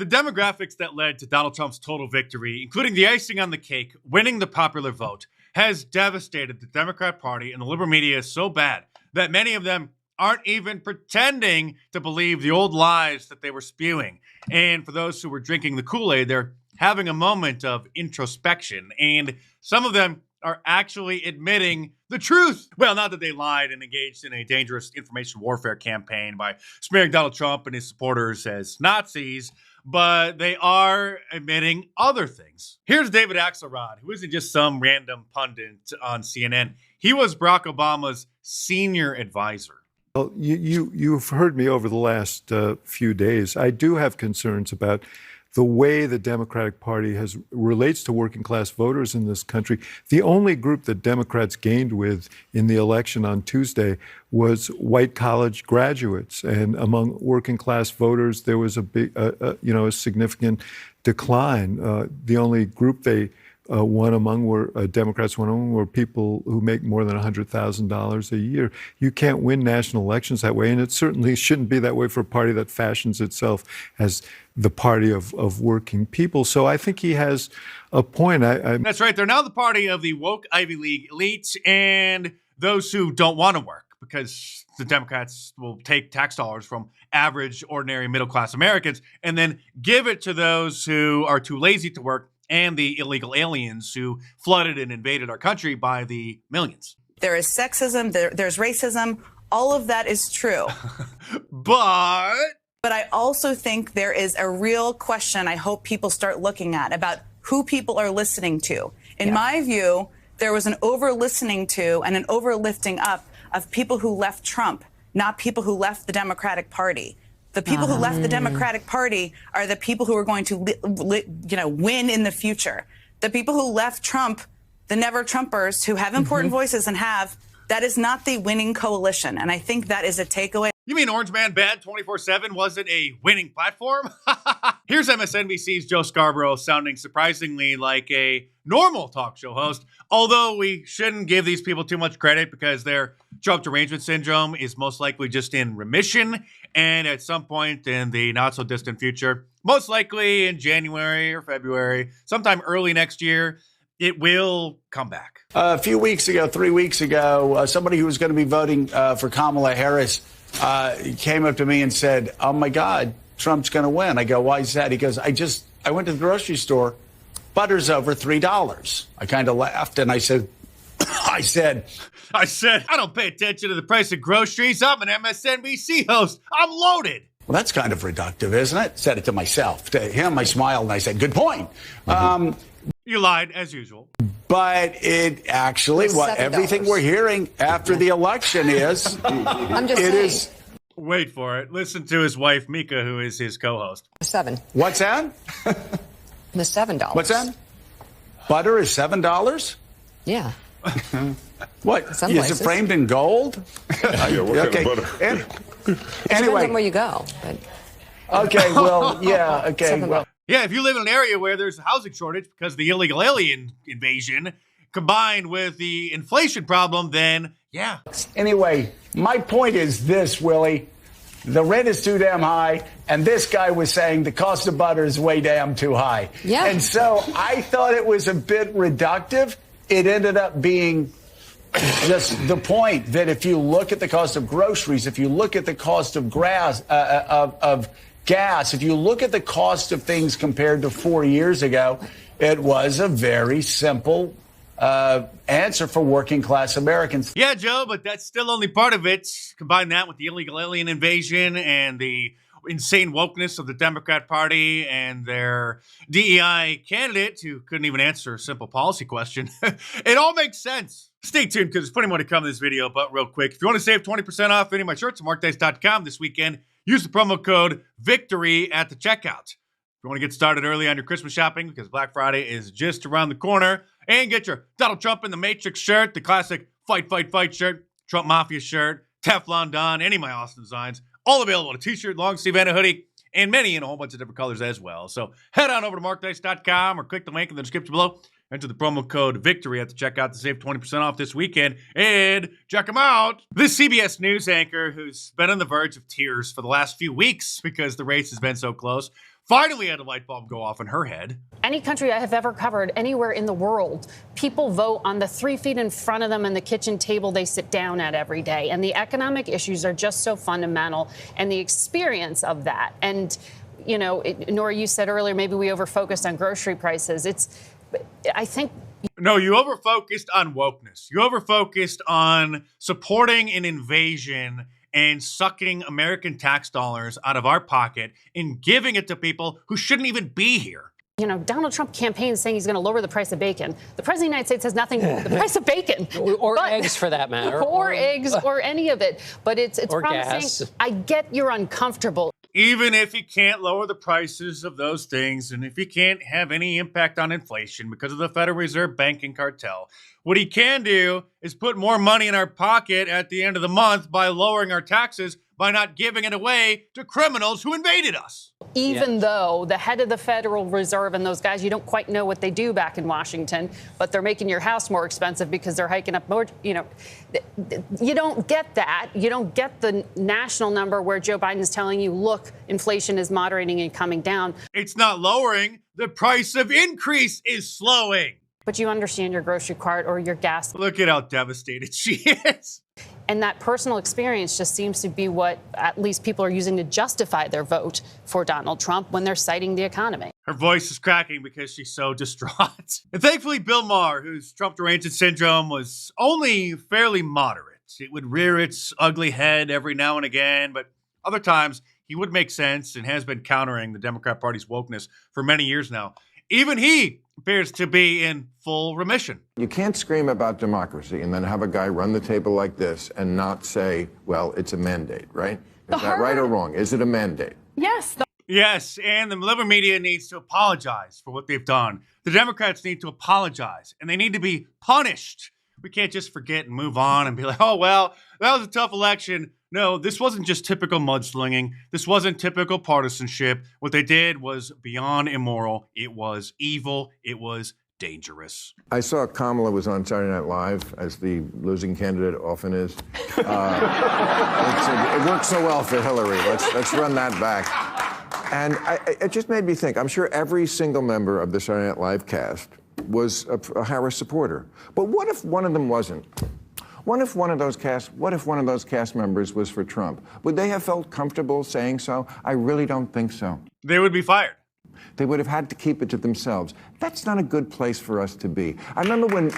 The demographics that led to Donald Trump's total victory, including the icing on the cake, winning the popular vote, has devastated the Democrat Party and the liberal media so bad that many of them aren't even pretending to believe the old lies that they were spewing. And for those who were drinking the Kool-Aid, they're having a moment of introspection. And some of them are actually admitting the truth. Well, not that they lied and engaged in a dangerous information warfare campaign by smearing Donald Trump and his supporters as Nazis, but they are admitting other things. Here's David Axelrod, who isn't just some random pundit on CNN. He was Barack Obama's senior advisor. Well, you've heard me over the last few days. I do have concerns about the way the Democratic Party relates to working class voters in this country. The only group that Democrats gained with in the election on Tuesday was white college graduates, and among working class voters, there was a significant decline. The only group they Democrats won among were people who make more than $100,000 a year. You can't win national elections that way, and it certainly shouldn't be that way for a party that fashions itself as the party of working people. So I think he has a point. That's right. They're now the party of the woke Ivy League elites and those who don't want to work, because the Democrats will take tax dollars from average, ordinary, middle-class Americans and then give it to those who are too lazy to work and the illegal aliens who flooded and invaded our country by the millions. There is sexism, there's racism. All of that is true. But I also think there is a real question I hope people start looking at about who people are listening to. In my view, there was an over-listening to and an over-lifting up of people who left Trump, not people who left the Democratic Party. The people who left the Democratic Party are the people who are going to win in the future. The people who left Trump, the never-Trumpers who have important voices and that is not the winning coalition. And I think that is a takeaway. You mean Orange Man Bad 24/7 wasn't a winning platform? Here's MSNBC's Joe Scarborough sounding surprisingly like a normal talk show host, although we shouldn't give these people too much credit because their Trump derangement syndrome is most likely just in remission, and at some point in the not-so-distant future, most likely in January or February, sometime early next year, it will come back. A few weeks ago, 3 weeks ago, somebody who was going to be voting for Kamala Harris came up to me and said, "Oh, my God, Trump's going to win." I go, "Why is that?" He goes, I went to the grocery store. Butter's over $3. I kind of laughed and I said, I don't pay attention to the price of groceries. I'm an MSNBC host. I'm loaded. Well, that's kind of reductive, isn't it? Said it to myself. To him, I smiled and I said, "Good point." You lied, as usual. But it actually, everything we're hearing after the election is, I'm just saying. Wait for it. Listen to his wife, Mika, who is his co-host. $7. What's that? The $7. What's that? Butter is $7? Yeah. What? Some Is places. it framed in gold? Yeah, what kind of butter? Depends Anyway. on where you go. But Okay, well, yeah, okay, well. Yeah, if you live in an area where there's a housing shortage because of the illegal alien invasion, combined with the inflation problem, then, yeah. Anyway, my point is this, Willie. The rent is too damn high, and this guy was saying the cost of butter is way damn too high. Yeah. And so I thought it was a bit reductive. It ended up being just the point that if you look at the cost of groceries, if you look at the cost of gas, if you look at the cost of things compared to 4 years ago, it was a very simple answer for working class Americans. Yeah, Joe, but that's still only part of it. Combine that with the illegal alien invasion and the insane wokeness of the Democrat Party and their DEI candidate who couldn't even answer a simple policy question. It all makes sense. Stay tuned because there's plenty more to come in this video, but real quick, if you want to save 20% off any of my shirts at markdice.com this weekend, use the promo code VICTORY at the checkout. If you want to get started early on your Christmas shopping because Black Friday is just around the corner, and get your Donald Trump in the Matrix shirt, the classic Fight, Fight, Fight shirt, Trump Mafia shirt, Teflon Don, any of my Austin designs, all available in a t-shirt, long sleeve, and a hoodie, and many in a whole bunch of different colors as well. So head on over to markdice.com or click the link in the description below. Enter the promo code VICTORY at the checkout to save 20% off this weekend, and check them out. This CBS News anchor who's been on the verge of tears for the last few weeks because the race has been so close finally had a light bulb go off in her head. Any country I have ever covered anywhere in the world, people vote on the 3 feet in front of them and the kitchen table they sit down at every day. And the economic issues are just so fundamental, and the experience of that. And, you know, Nora, you said earlier, maybe we overfocused on grocery prices. I think. No, you overfocused on wokeness. You overfocused on supporting an invasion and sucking American tax dollars out of our pocket and giving it to people who shouldn't even be here. You know, Donald Trump campaigns saying he's going to lower the price of bacon. The president of the United States has nothing to do with the price of bacon. Or eggs, for that matter. Or eggs, or any of it. But it's promising. Gas. I get you're uncomfortable. Even if you can't lower the prices of those things, and if you can't have any impact on inflation because of the Federal Reserve banking cartel, what he can do is put more money in our pocket at the end of the month by lowering our taxes, by not giving it away to criminals who invaded us. Even though the head of the Federal Reserve and those guys, you don't quite know what they do back in Washington, but they're making your house more expensive because they're hiking up more, you know, you don't get that. You don't get the national number where Joe Biden's telling you, look, inflation is moderating and coming down. It's not lowering. The price of increase is slowing. But you understand your grocery cart or your gas. Look at how devastated she is. And that personal experience just seems to be what at least people are using to justify their vote for Donald Trump when they're citing the economy. Her voice is cracking because she's so distraught. And thankfully, Bill Maher, whose Trump derangement syndrome was only fairly moderate. It would rear its ugly head every now and again, but other times he would make sense and has been countering the Democrat Party's wokeness for many years now. Even he appears to be in full remission. You can't scream about democracy and then have a guy run the table like this and not say, well, it's a mandate, right? Is that right or wrong? Is it a mandate? Yes. Yes, and the liberal media needs to apologize for what they've done. The Democrats need to apologize, and they need to be punished. We can't just forget and move on and be like, oh, well, that was a tough election. No, this wasn't just typical mudslinging. This wasn't typical partisanship. What they did was beyond immoral. It was evil. It was dangerous. I saw Kamala was on Saturday Night Live, as the losing candidate often is. It worked so well for Hillary. Let's run that back. And it just made me think, I'm sure every single member of the Saturday Night Live cast was a Harris supporter. But what if one of them wasn't? What if one of those cast members was for Trump? Would they have felt comfortable saying so? I really don't think so. They would be fired. They would have had to keep it to themselves. That's not a good place for us to be. I remember when, and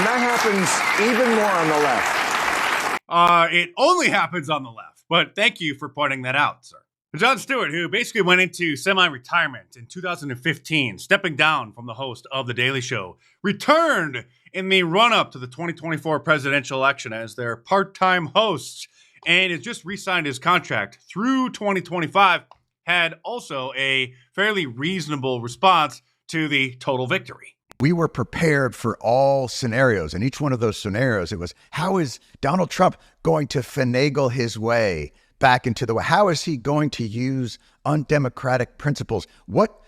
that happens even more on the left. It only happens on the left, but thank you for pointing that out, sir. Jon Stewart, who basically went into semi-retirement in 2015, stepping down from the host of The Daily Show, returned in the run-up to the 2024 presidential election as their part-time host, and has just re-signed his contract through 2025, had also a fairly reasonable response to the total victory. We were prepared for all scenarios. In each one of those scenarios, it was, how is Donald Trump going to finagle his way back into the way? How is he going to use undemocratic principles? What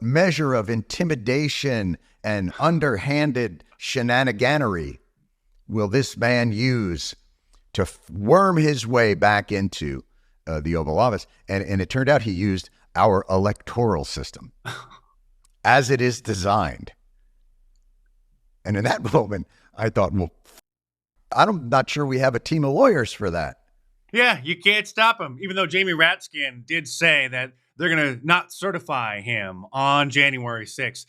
measure of intimidation and underhanded shenaniganery will this man use to worm his way back into the Oval Office? And it turned out he used our electoral system as it is designed. And in that moment, I thought, well, I'm not sure we have a team of lawyers for that. Yeah, you can't stop him, even though Jamie Ratskin did say that they're going to not certify him on January 6th,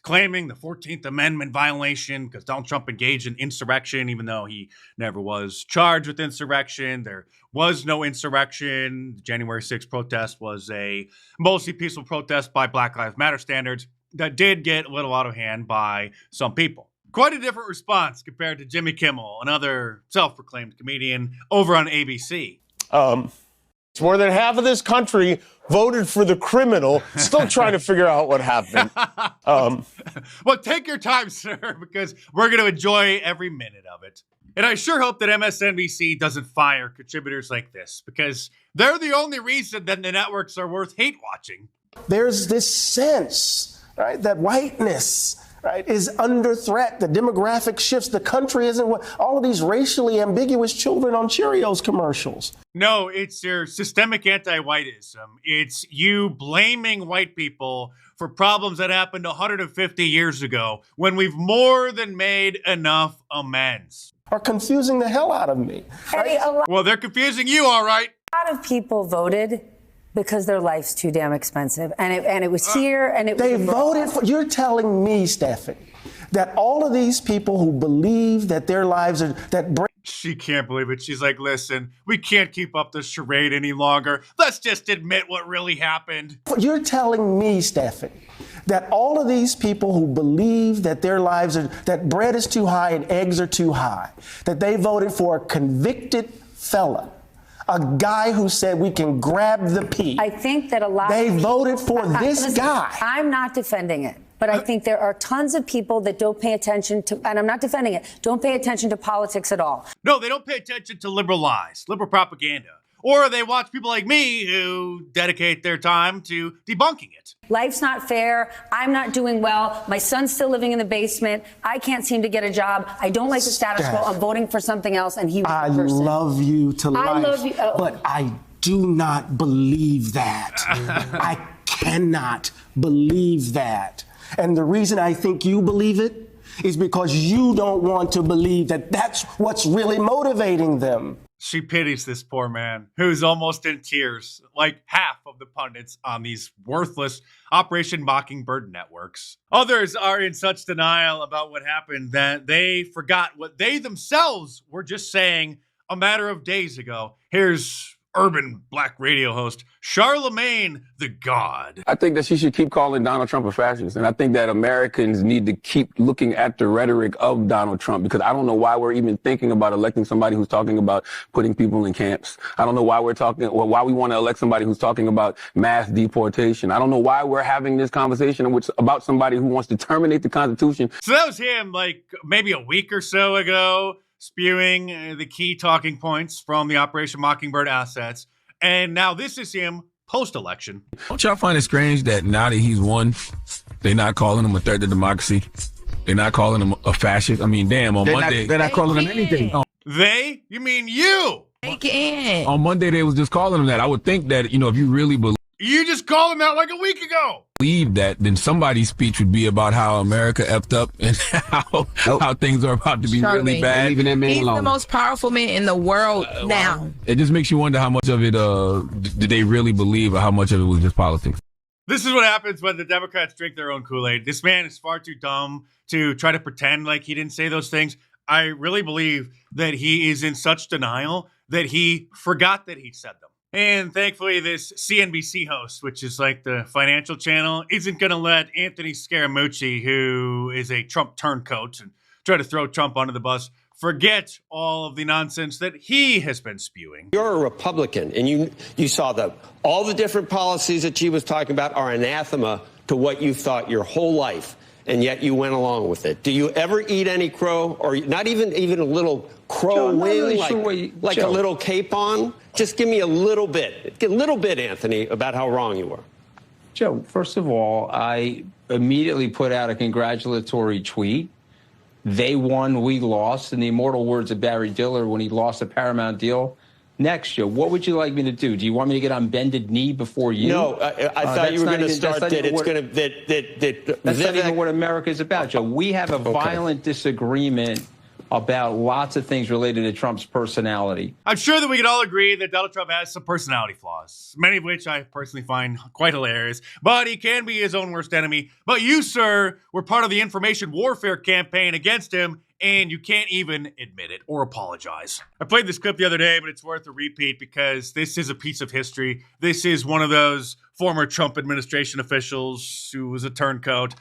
claiming the 14th Amendment violation because Donald Trump engaged in insurrection, even though he never was charged with insurrection. There was no insurrection. The January 6th protest was a mostly peaceful protest by Black Lives Matter standards that did get a little out of hand by some people. Quite a different response compared to Jimmy Kimmel, another self-proclaimed comedian over on ABC. It's more than half of this country voted for the criminal, still trying to figure out what happened. Well, take your time, sir, because we're going to enjoy every minute of it. And I sure hope that MSNBC doesn't fire contributors like this, because they're the only reason that the networks are worth hate watching. There's this sense, right, that whiteness, right, is under threat. The demographic shifts. The country isn't what all of these racially ambiguous children on Cheerios commercials. No, it's your systemic anti-whiteism. It's you blaming white people for problems that happened 150 years ago when we've more than made enough amends. Are confusing the hell out of me. Right? Well, they're confusing you, all right. A lot of people voted because their life's too damn expensive. And it was here and it was... They voted for... You're telling me, Stephanie, that all of these people who believe that their lives are... She can't believe it. She's like, listen, we can't keep up this charade any longer. Let's just admit what really happened. You're telling me, Stephanie, that all of these people who believe that their lives are... that bread is too high and eggs are too high, that they voted for a convicted felon, a guy who said we can grab the pea. I think that a lot They of people, voted for this listen, guy. I'm not defending it, but I think there are tons of people that don't pay attention to, and I'm not defending it, don't pay attention to politics at all. No, they don't pay attention to liberal lies, liberal propaganda. Or they watch people like me who dedicate their time to debunking it. Life's not fair. I'm not doing well. My son's still living in the basement. I can't seem to get a job. I don't like the status quo. I'm voting for something else, and he was the person. I love you to life. I love you. But I do not believe that. I cannot believe that. And the reason I think you believe it is because you don't want to believe that that's what's really motivating them. She pities this poor man who's almost in tears, like half of the pundits on these worthless Operation Mockingbird networks. Others are in such denial about what happened that they forgot what they themselves were just saying a matter of days ago. Here's urban black radio host Charlemagne the God. I think that she should keep calling Donald Trump a fascist. And I think that Americans need to keep looking at the rhetoric of Donald Trump, because I don't know why we're even thinking about electing somebody who's talking about putting people in camps. I don't know why why we want to elect somebody who's talking about mass deportation. I don't know why we're having this conversation about somebody who wants to terminate the Constitution. So that was him like maybe a week or so ago, spewing the key talking points from the Operation Mockingbird assets. And now this is him post-election. Don't y'all find it strange that now that he's won, they're not calling him a threat to democracy? They're not calling him a fascist? I mean, damn, on Monday... They're not calling him anything. They? You mean you? On Monday, they was just calling him that. I would think that, you know, if you really believe... You just called him out like a week ago. Believe that, then somebody's speech would be about how America effed up and how things are about to be really bad. He's the most powerful man in the world now. It just makes you wonder how much of it did they really believe, or how much of it was just politics. This is what happens when the Democrats drink their own Kool-Aid. This man is far too dumb to try to pretend like he didn't say those things. I really believe that he is in such denial that he forgot that he said them. And thankfully, this CNBC host, which is like the financial channel, isn't going to let Anthony Scaramucci, who is a Trump turncoat and try to throw Trump under the bus, forget all of the nonsense that he has been spewing. You're a Republican, and you saw that all the different policies that she was talking about are anathema to what you thought your whole life, and yet you went along with it. Do you ever eat any crow, or not even a little crow wing, really like a little capon? Just give me a little bit, Anthony, about how wrong you were. Joe, first of all, I immediately put out a congratulatory tweet. They won, we lost, in the immortal words of Barry Diller when he lost a Paramount deal. Next, Joe, what would you like me to do? Do you want me to get on bended knee before you? No, I thought you were going to start that it's going to... That's not even what America is about, Joe. We have a violent disagreement about lots of things related to Trump's personality. I'm sure that we can all agree that Donald Trump has some personality flaws, many of which I personally find quite hilarious, but he can be his own worst enemy. But you, sir, were part of the information warfare campaign against him, and you can't even admit it or apologize. I played this clip the other day, but it's worth a repeat because this is a piece of history. This is one of those former Trump administration officials who was a turncoat,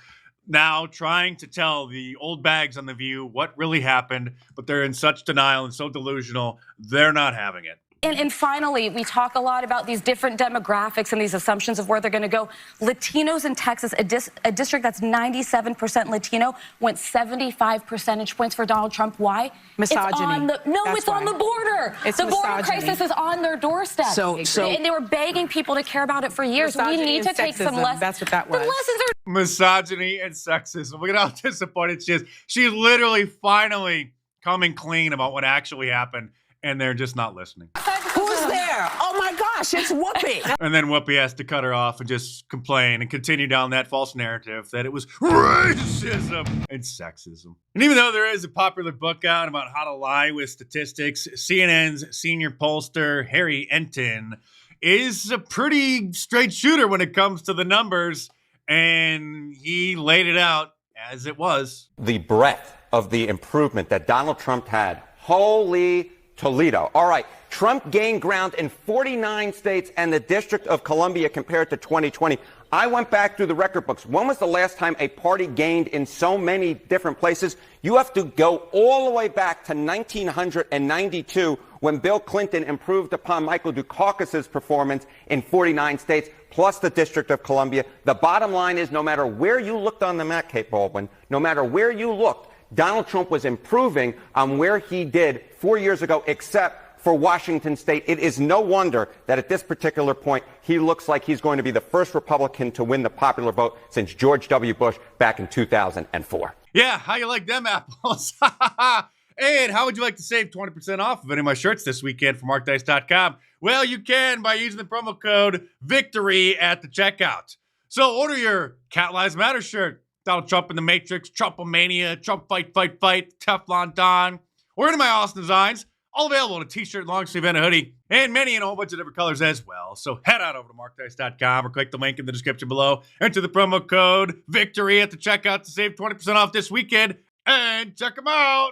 now trying to tell the old bags on The View what really happened, but they're in such denial and so delusional, they're not having it. And finally, we talk a lot about these different demographics and these assumptions of where they're going to go. Latinos in Texas, a district that's 97% Latino, went 75 percentage points for Donald Trump. Why? Misogyny. It's on the border. It's the border misogyny. crisis is on their doorstep. And they were begging people to care about it for years. We need to take some lessons. That's what that was. The lessons are Misogyny and sexism. Look at how disappointed she is. She's literally finally coming clean about what actually happened, and they're just not listening. Who's there? Oh my gosh, it's Whoopi. And then Whoopi has to cut her off and just complain and continue down that false narrative that it was racism and sexism. And even though there is a popular book out about how to lie with statistics, CNN's senior pollster, Harry Enton, is a pretty straight shooter when it comes to the numbers, and he laid it out as it was. The breadth of the improvement that Donald Trump had. Holy Toledo. All right, Trump gained ground in 49 states and the District of Columbia compared to 2020. I went back through the record books. When was the last time a party gained in so many different places? You have to go all the way back to 1992 when Bill Clinton improved upon Michael Dukakis's performance in 49 states, plus the District of Columbia. The bottom line is no matter where you looked on the map, Kate Baldwin, no matter where you looked, Donald Trump was improving on where he did 4 years ago, except for Washington State. It is no wonder that at this particular point, he looks like he's going to be the first Republican to win the popular vote since George W. Bush back in 2004. Yeah, how you like them apples? And how would you like to save 20% off of any of my shirts this weekend from markdice.com? Well, you can by using the promo code VICTORY at the checkout. So order your Cat Lives Matter shirt. Donald Trump in the Matrix, Trumpomania, Trump fight, Teflon Don, or any of my awesome designs, all available in a t-shirt, long sleeve, and a hoodie, and many and a whole bunch of different colors as well. So head on over to markdice.com or click the link in the description below. Enter the promo code VICTORY at the checkout to save 20% off this weekend, and check them out.